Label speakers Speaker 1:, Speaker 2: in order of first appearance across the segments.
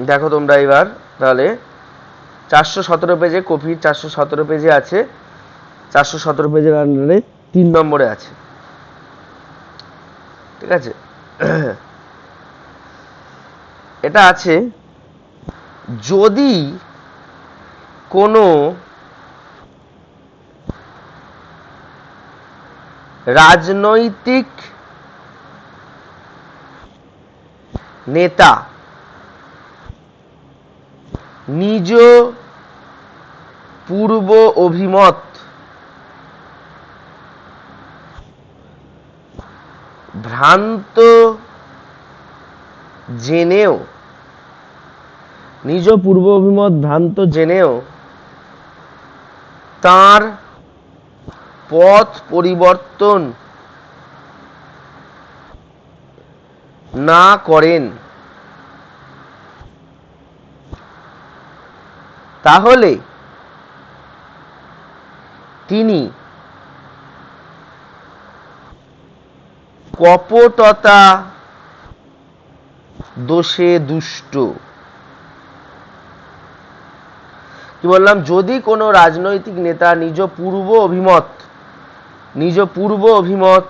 Speaker 1: দেখো তোমরা এবার তাহলে 417 পেজে, কপির 417 পেজে আছে, 417 পেজের আন্ডারে 3 নম্বরে আছে। ঠিক আছে, এটা আছে, যদি কোনো রাজনৈতিক নেতা নিজ পূর্ব অভিমত ভ্রান্ত জেনেও তার পথ পরিবর্তন না করেন, তাহলে তিনি কপটতা দোষে দুষ্ট। কি বললাম? যদি কোনো রাজনৈতিক নেতা নিজ পূর্ব অভিমত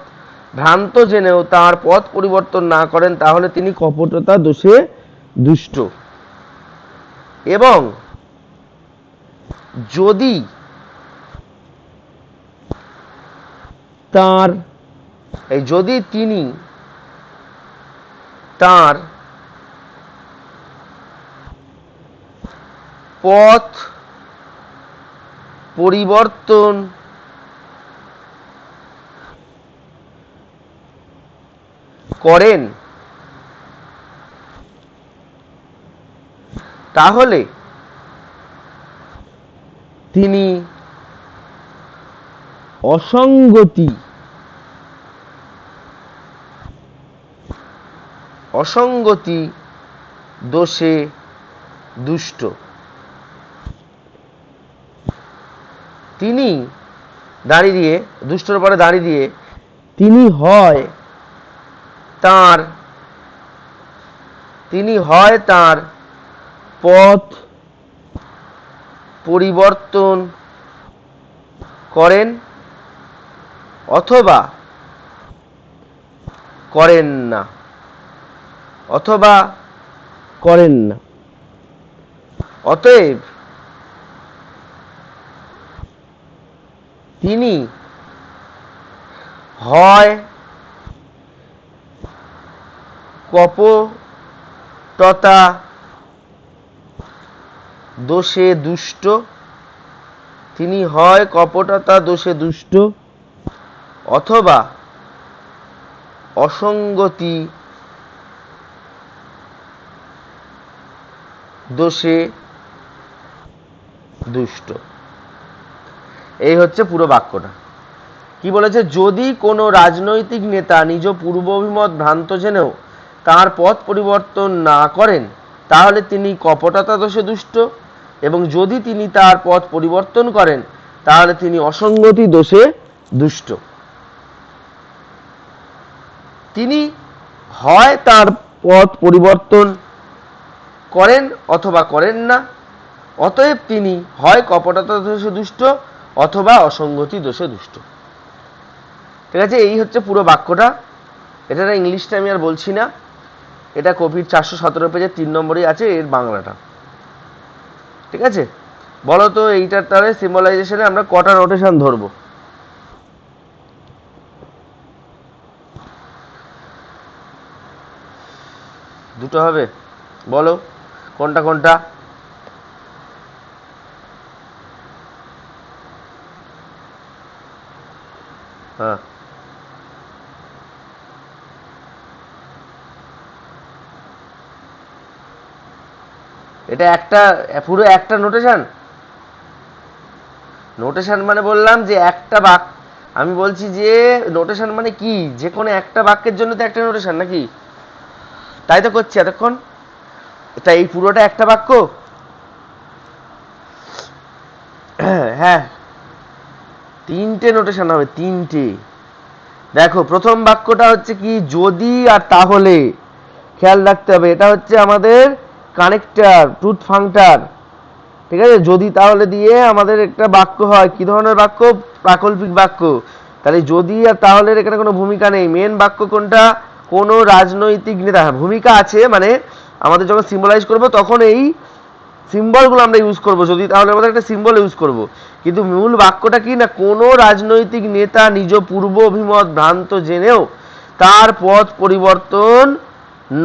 Speaker 1: ভ্রান্ত জেনেও তার পথ পরিবর্তন না করেন, তাহলে তিনি কপটতা দোষে দুষ্ট। এবং যদি তিনি তার পথ পরিবর্তন করেন, তাহলে তিনি অসঙ্গতি দোষে দুষ্ট। তিনি দাঁড়িয়ে দিয়ে, দুষ্টর পরে দাঁড়িয়ে দিয়ে, তিনি হয় তার পথ পরিবর্তন করেন অথবা করেন না। অতএব তিনি হয় কপটতা দোষে দুষ্ট, অথবা অসঙ্গতি দোষে দুষ্ট। এই হচ্ছে পুরো বাক্যটা। কি বলেছে? যদি কোনো রাজনৈতিক নেতা নিজ পূর্ব অভিমত ভ্রান্ত জেনেও তার পথ পরিবর্তন না করেন, তাহলে তিনি কপটতা দোষে দুষ্ট। এবং যদি তিনি তার পথ পরিবর্তন করেন, তাহলে তিনি অসঙ্গতি দোষে দুষ্ট। তিনি হয় তার পথ পরিবর্তন করেন অথবা করেন না। অতএব তিনি হয় কপটতা দোষে দুষ্ট অথবা অসঙ্গতি দোষে দুষ্ট। ঠিক আছে, এই হচ্ছে পুরো বাক্যটা। এটা ইংলিশটা আমি আর বলছি না, এটা কপির 417 পেজে 3 নম্বরেই আছে, এর বাংলাটা। ঠিক আছে, বলো তো এইটার তাহলে সিম্বলাইজেশনে আমরা কটা নোটেশন ধরবো? দুটো হবে, বলো কোনটা কোনটা? হ্যাঁ, এটা পুরো একটা নোটেশন মানে বললাম যে একটা বাক্য। আমি বলছি যে নোটেশন মানে কি, যে কোনো একটা বাক্যের জন্য তো একটা নোটেশন নাকি? তাই তো করছি এতক্ষণ। তাই এই পুরোটা একটা বাক্য। হ্যাঁ, 3টে নোটেশন হবে, 3টে। দেখো, প্রথম বাক্যটা হচ্ছে কি, যদি আর তাহলে। খেয়াল রাখতে হবে, এটা হচ্ছে আমাদের কানেক্টর, ট্রুথ ফাংশন, ঠিক আছে, যদি তাহলে দিয়ে আমাদের একটা বাক্য হয়, কি ধরনের বাক্য? প্রাকল্পিক বাক্য। তাহলে যদি আর তাহলে এখানে কোনো ভূমিকা নেই। মেন বাক্য কোনটা? কোনো রাজনৈতিক নেতা। ভূমিকা আছে, মানে আমাদের যখন সিম্বলাইজ করব তখন এই সিম্বলগুলো আমরা ইউজ করব, যদি তাহলে আমাদের একটা সিম্বল ইউজ করব, কিন্তু মূল বাক্যটা কি না, কোনো রাজনৈতিক নেতা নিজ পূর্ব অভিমত ভ্রান্ত জেনেও তার পথ পরিবর্তন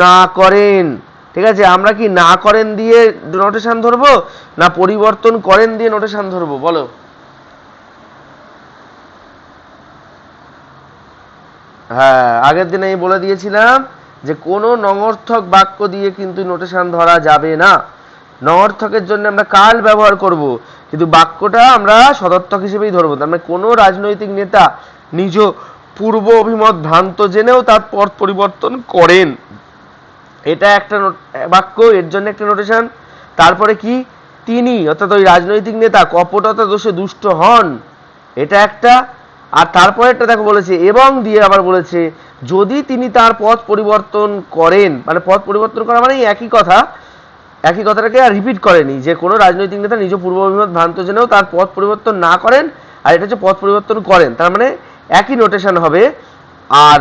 Speaker 1: না করেন। ঠিক আছে, আমরা কি না করেন দিয়ে নোটেশন ধরবো, না পরিবর্তন করেন দিয়ে নোটেশন ধরবো? বলো। হ্যাঁ, আগের দিনে আমি বলে দিয়েছিলাম যে কোনো নঙর্থক বাক্য দিয়ে কিন্তু নোটেশন ধরা যাবে না। নঙর্থকের জন্য আমরা কাল ব্যবহার করব, কিন্তু বাক্যটা আমরা সদর্থক হিসেবেই ধরবো। তার মানে কোনো রাজনৈতিক নেতা নিজ পূর্ব অভিমত ভ্রান্ত জেনেও তার পথ পরিবর্তন করেন, এটা একটা বাক্য, এর জন্য একটা নোটেশন। তারপরে কি? তিনি, অর্থাৎ ওই রাজনৈতিক নেতা কপটতা দোষে দুষ্ট হন, এটা একটা। আর তারপরে একটা দেখো বলেছে এবং দিয়ে আবার বলেছে যদি তিনি তার পথ পরিবর্তন করেন, মানে পথ পরিবর্তন করা মানে একই কথা, একই কথাটাকে আর রিপিট করেনি, যে কোনো রাজনৈতিক নেতা নিজ পূর্ব অভিমত ভ্রান্ত জেনেও তার পথ পরিবর্তন না করেন, আর এটা হচ্ছে পথ পরিবর্তন করেন, তার মানে একই নোটেশন হবে। আর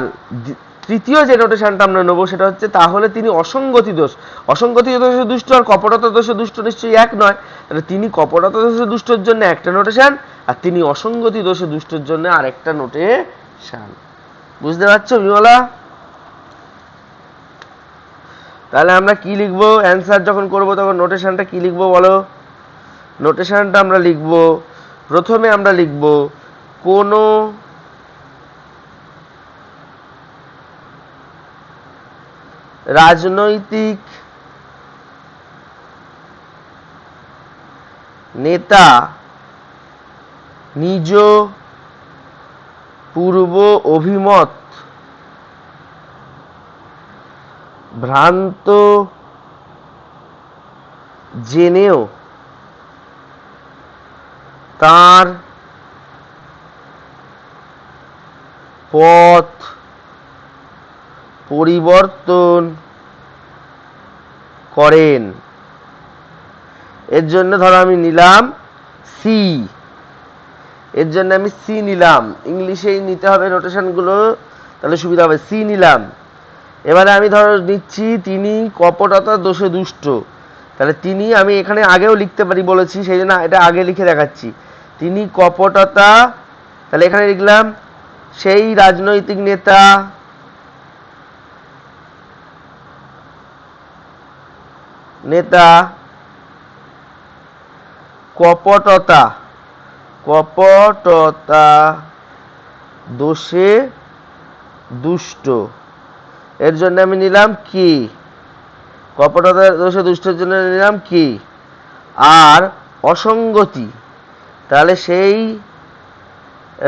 Speaker 1: তৃতীয় যে নোটেশনটা আমরা নেবো সেটা হচ্ছে তাহলে তিনি অসঙ্গতি দোষ, অসঙ্গতি দোষে দুষ্ট আর কপটতা দোষে দুষ্ট নিশ্চয়ই এক নয়, তাহলে তিনি কপটতা দোষে দুষ্টর জন্য একটা নোটেশন, আর তিনি অসঙ্গতি দোষে দুষ্টর জন্য আরেকটা নোটেশন। বুঝতে পারছো বিমলা? তাহলে আমরা কি লিখবো? অ্যান্সার যখন করব তখন নোটেশনটা কি লিখবো বলো? নোটেশনটা আমরা লিখব, প্রথমে আমরা লিখব কোনো রাজনৈতিক নেতা নিজ পূর্ব অভিমত ভ্রান্ত জেনেও তার পথ পরিবর্তন করেন। এর জন্য ধরো আমি নিলাম সি, এর জন্য আমি সি নিলাম, ইংলিশেই নিতে হবে নোটেশনগুলো, তাহলে সুবিধা হবে। সি নিলাম। এবারে আমি ধরো নিচ্ছি তিনি কপটতা দোষে দুষ্ট, তাহলে তিনি আমি এখানে আগেও লিখতে পারি বলেছি, সেই জন্য এটা আগে লিখে দেখাচ্ছি। তিনি কপটতা, তাহলে এখানে লিখলাম সেই রাজনৈতিক নেতা কপটতা দোষে দুষ্ট, এর জন্য আমি নিলাম কি, কপটতা দোষে দুষ্টের জন্য নিলাম কি, আর অসঙ্গতি, তাহলে সেই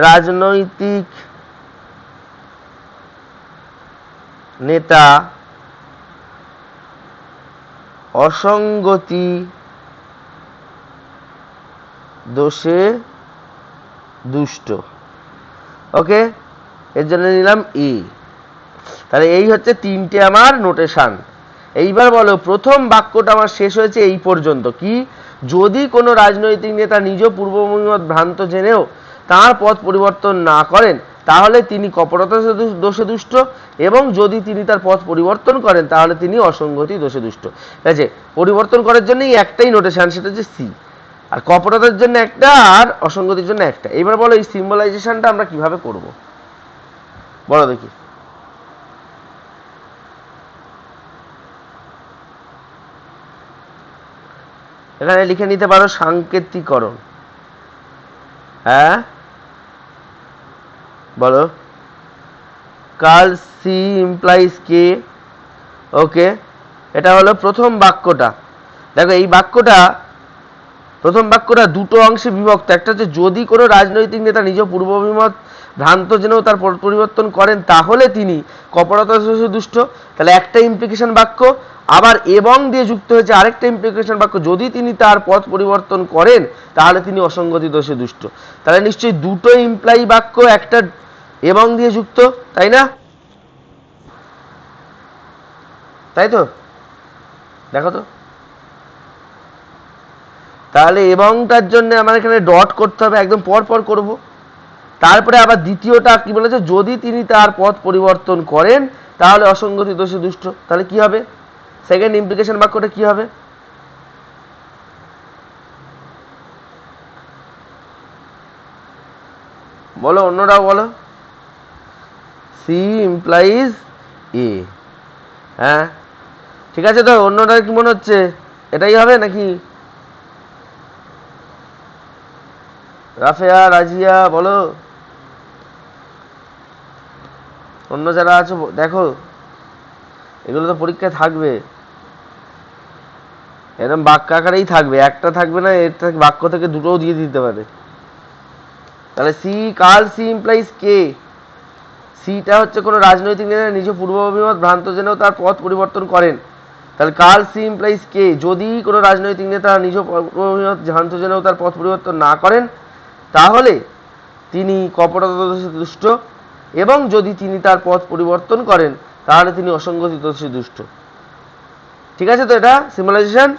Speaker 1: রাজনৈতিক নেতা অসঙ্গতি দোষে দুষ্ট। ওকে, এর জন্য নিলাম ই। তাহলে এই হচ্ছে তিনটে আমার নোটেশন। এইবার বলো প্রথম বাক্যটা আমার শেষ হয়েছে এই পর্যন্ত, কি? যদি কোনো রাজনৈতিক নেতা নিজ পূর্ব অভিমত ভ্রান্ত জেনেও তার পথ পরিবর্তন না করেন তাহলে তিনি কপটতা দোষে দুষ্ট, এবং যদি তিনি তার পথ পরিবর্তন করেন তাহলে তিনি অসঙ্গতি দোষে দুষ্ট। ঠিক আছে, পরিবর্তন করার জন্যই একটাই নোটেশন, সেটা হচ্ছে সি, আর কপটতার জন্য একটা, আর অসঙ্গতির জন্য একটা। এবার বলো এই সিম্বলাইজেশনটা আমরা কিভাবে করব, বলো দেখি। এখানে লিখে নিতে পারো সাংকেতিকরণ। হ্যাঁ বলো, কাল সি ইমপ্লাইজ কে। ওকে, এটা হলো প্রথম বাক্যটা। দেখো এই বাক্যটা, প্রথম বাক্যটা দুটো অংশে বিভক্ত। একটা হচ্ছে যদি কোনো রাজনৈতিক নেতা নিজ পূর্ব অভিমত ভ্রান্ত জেনেও তার পরিবর্তন করেন তাহলে তিনি কপটতা দোষে দুষ্ট, তাহলে একটা ইমপ্লিকেশন বাক্য। আবার এবং দিয়ে যুক্ত হয়েছে আরেকটা ইমপ্লিকেশন বাক্য, যদি তিনি তার পথ পরিবর্তন করেন তাহলে তিনি অসঙ্গতি দোষে দুষ্ট। তাহলে নিশ্চয়ই দুটো ইমপ্লাই বাক্য একটা এবং দিয়ে যুক্ত, তাই না? তাই তো, দেখো তো তাহলে এবংটার জন্য আমার এখানে ডট করতে হবে, একদম পর পর করব। তারপরে আবার দ্বিতীয়টা কি বলেছে, যদি তিনি তার পথ পরিবর্তন করেন তাহলে অসঙ্গতি দোষে দুষ্ট। তাহলে কি হবে, সেকেন্ড ইমপ্লিকেশন বাক্যটা কি হবে? বলো, অন্যরাও বলো। C implies A. হ্যাঁ ঠিক আছে, তো অন্যরা কি মনে হচ্ছে এটাই হবে নাকি? রাফেয়া, রাজিয়া বলো, অন্য যারা আছো দেখো, এগুলো তো পরীক্ষায় থাকবে, এরকম বাক্য আকারেই থাকবে, একটা থাকবে না, এর বাক্য থেকে দুটোও দিয়ে দিতে পারে। তাহলে সি, কাল সি ইমপ্লাইজ কে। সিটা হচ্ছে কোনো রাজনৈতিক নেতা নিজ পূর্ব অভিমত ভ্রান্ত জেনেও তার পথ পরিবর্তন করেন। তাহলে কাল সি ইমপ্লাইজ কে, যদি কোনো রাজনৈতিক নেতা নিজ পূর্ব অভিমত ভ্রান্ত জেনেও তার পথ পরিবর্তন না করেন তাহলে তিনি কপটতা দোষে দুষ্ট, এবং যদি তিনি তার পথ পরিবর্তন করেন তাহলে তিনি অসঙ্গতি দোষে দুষ্ট। ঠিক আছে, তো এটা সিম্বলাইজেশন।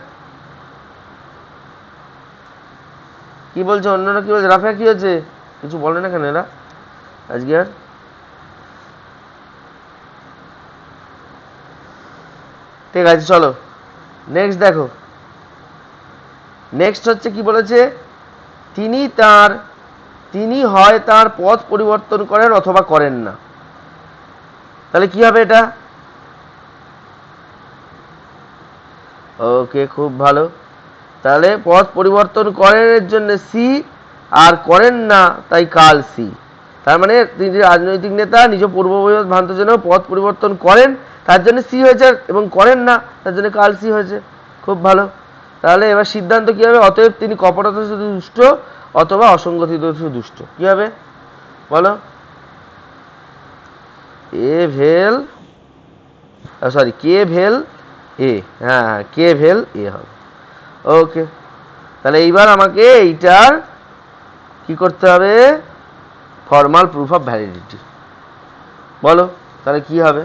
Speaker 1: কি বলছে অন্যরা, কি বলছে? রাফিয়া কি হচ্ছে, কিছু বলে না কেন এরা আজকে আর? ঠিক আছে, চলো নেক্সট দেখো। নেক্সট হচ্ছে কি বলেছে, তিনি হয় তার পথ পরিবর্তন করেন অথবা করেন না। তাহলে কি হবে এটা? ওকে, খুব ভালো। তাহলে পথ পরিবর্তন করেন এর জন্য সি, আর করেন না তাই কাল সি। তার মানে তিনি রাজনৈতিক নেতা নিজ পূর্ব ভ্রান্ত জন্য পথ পরিবর্তন করেন তার জন্য সি হয়েছে, এবং করেন না তার জন্য কাল সি হয়েছে। খুব ভালো। তাহলে এবার সিদ্ধান্ত কি হবে, অতএব তিনি কপটতা দোষে দুষ্ট অথবা অসঙ্গতি দোষে দুষ্ট। কি হবে বলো? এ ভেল, সরি কে ভেল এ, হ্যাঁ কে ভেল এ হবে। ওকে, তাহলে এইবার আমাকে এইটার কি করতে হবে, ফর্মাল প্রুফ অফ ভ্যালিডিটি। বলো তাহলে কি হবে?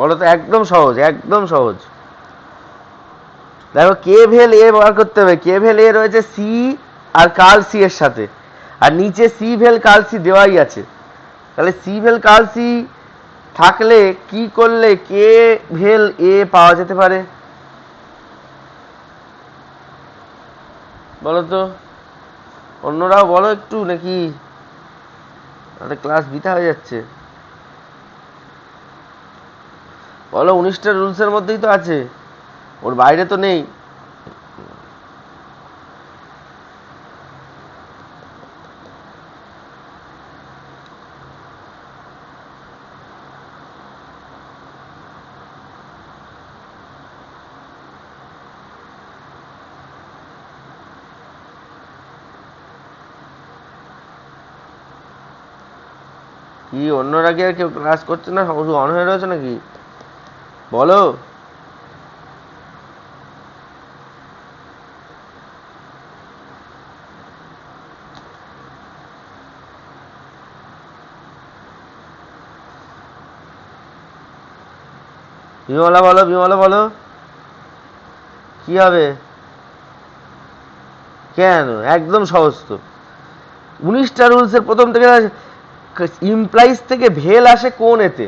Speaker 1: বলো তো, একদম সহজ, একদম সহজ। দেখো কে ভেল এ বার করতে হবে। কে ভেল এ রয়েছে সি আর কাল সি এর সাথে, আর নিচে সি ভেল কাল সি দেওয়াই আছে। তাহলে সি ভেল কাল সি থাকলে কি করলে কে ভেল এ পাওয়া যেতে পারে বলো তো? অন্যরাও বলো একটু, নাকি ক্লাস বৃথা হয়ে যাচ্ছে? বলো, 19টা রুলসের মধ্যেই তো আছে, ওর বাইরে তো নেই। কি অন্যরা কি আর কেউ ক্লাস করছে না, শুধু অন হয়ে রয়েছে নাকি বলো? বিমলা বলো, বিমলা বলো কি হবে? কেন, একদম সহজ তো। 19টা রুলসের প্রথম থেকে ইমপ্লাইজ থেকে ভেল আসে কোন এতে?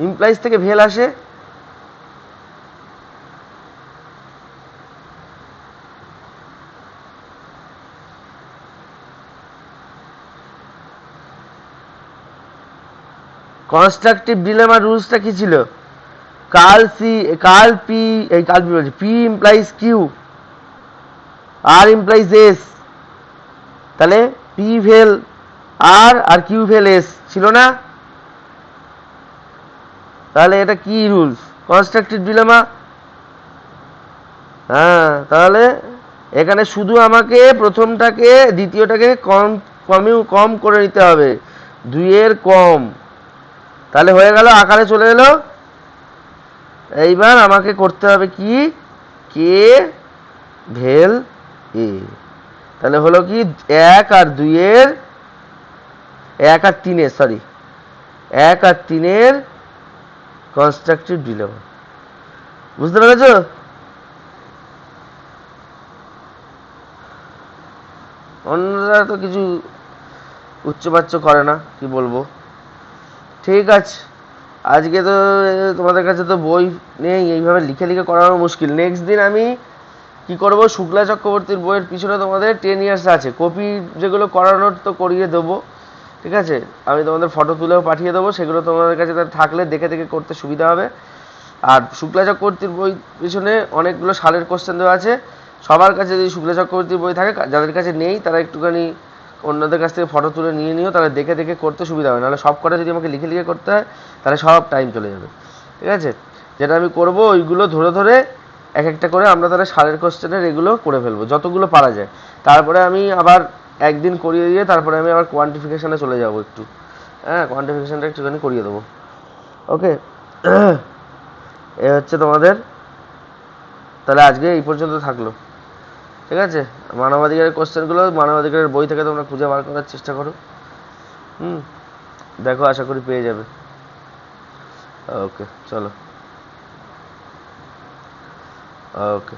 Speaker 1: ইমপ্লাইজ থেকে ভেল আসে কনস্ট্রাকটিভ ডিলেমা। রুলসটা কি ছিল? কাল সি, কাল পি, এই কাল পি বলছি, P implies Q, R implies S. তাহলে পি ভেল আর, আর কিউ ভেল এস ছিল না? তাহলে এটা কি রুলস? Constructive dilemma. হ্যাঁ, তাহলে এখানে শুধু আমাকে প্রথমটাকে দ্বিতীয়টাকে কম করে নিতে হবে, 2-এর কম। তাহলে হয়ে গেল, আকারে চলে এলো। এইবার আমাকে করতে হবে কি, কে ভেল এ। তাহলে হলো কি 1 আর 2 এর 1 আর 3 এর সরি 1 আর 3 এর কনস্ট্রাকটিভ ডিলেমা। বুঝতে পেরেছো? অন্যরা তো কিছু উচ্চবাচ্য করে না, কি বলবো। ঠিক আছে, আজকে তো তোমাদের কাছে তো বই নেই, এইভাবে লিখে লিখে করানো মুশকিল। নেক্সট দিন আমি কি করব, শুক্লা চক্রবর্তীর বইয়ের পিছনে তোমাদের 10 ইয়ার্স আছে, কপি যেগুলো করানোর তো করিয়ে দেবো, ঠিক আছে। আমি তোমাদের ফটো তুলেও পাঠিয়ে দেবো, সেগুলো তোমাদের কাছে থাকলে দেখে দেখে করতে সুবিধা হবে। আর শুক্লা চক্রবর্তীর বই পিছনে অনেকগুলো সালের কোশ্চেন দেওয়া আছে। সবার কাছে যদি শুক্লা চক্রবর্তীর বই থাকে, যাদের কাছে নেই তারা একটুখানি অন্যদের কাছ থেকে ফটো তুলে নিয়ে নিও, তাহলে দেখে দেখে করতে সুবিধা হবে। নাহলে সব কটা যদি আমাকে লিখে লিখে করতে হয় তাহলে সব টাইম চলে যাবে, ঠিক আছে। যেটা আমি করব ওইগুলো ধরে ধরে এক একটা করে আমরা তাহলে সালের কোশ্চেনের এগুলো করে ফেলবো যতগুলো পারা যায়। তারপরে আমি আবার একদিন করিয়ে দিয়ে তারপরে আমি আবার কোয়ান্টিফিকেশানে চলে যাব একটু। হ্যাঁ, কোয়ান্টিফিকেশানটা একটুখানি করিয়ে দেবো। ওকে, এ হচ্ছে তোমাদের, তাহলে আজকে এই পর্যন্ত থাকলো, ঠিক আছে। মানবাধিকারের কোশ্চেনগুলো মানবাধিকারের বই থেকে তোমরা খুঁজে বার করার চেষ্টা করো। দেখো, আশা করি পেয়ে যাবে। ওকে, চলো। ওকে।